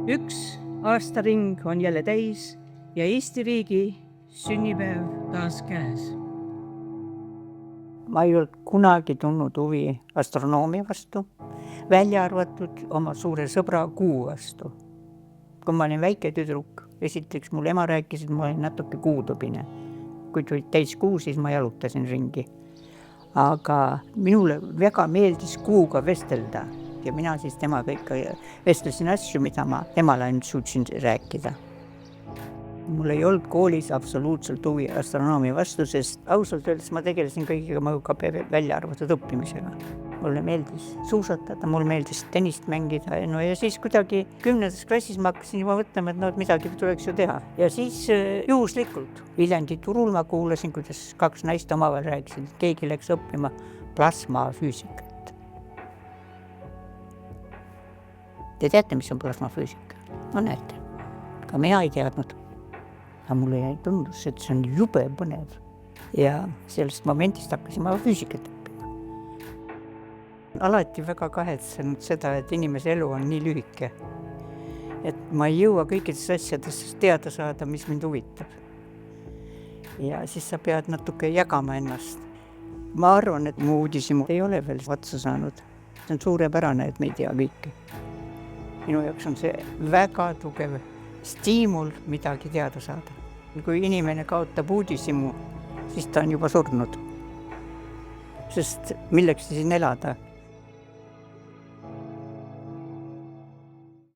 Üks aastaring on jälle täis ja Eesti riigi sünnipäev taas käes. Ma ei olnud kunagi tundnud huvi astronoomia vastu, välja arvatud oma suure sõbra kuu vastu. Kui ma olin väike tüdruk, esiteks mul ema rääkis, et ma olin natuke kuutubine. Kui tulid täis kuu, siis ma jalutasin ringi. Aga minule väga meeldis kuuga vestelda ja mina siis temaga ikka vestlesin asju, mida ma temale ainult suutsin rääkida. Mul ei olnud koolis absoluutselt huvi astronoomia vastu, sest ausalt öeldes ma tegelesin kõigiga mõjuga välja arvatud õppimisega. Mulle meeldis suusatada, mulle meeldis tennist mängida ja siis kuidagi 10. klassis ma hakkasin juba mõtlema, et midagi tuleks ju teha. Ja siis juhuslikult Viljandi turul ma kuulasin, kuidas 2 naist omavahel rääkisid, et keegi läks õppima plasmafüüsikat. Te teate, mis on plasmafüüsika? No näete, ka mina ei teadnud. Aga mulle jäi tundus, et see on jube põnev. Ja sellest momendist hakkasin ma füüsikat õppima. Alati väga kahetsenud seda, et inimese elu on nii lühike. Et ma ei jõua kõikidest asjadest teada saada, mis mind huvitab. Ja siis sa pead natuke jagama ennast. Ma arvan, et mu uudishimu ei ole veel otsa saanud. See on suurepärane, et me ei tea kõike. Minu jaoks on see väga tugev stiimul midagi teada saada. Kui inimene kaotab uudishimu, siis ta on juba surnud. Sest milleks siin elada?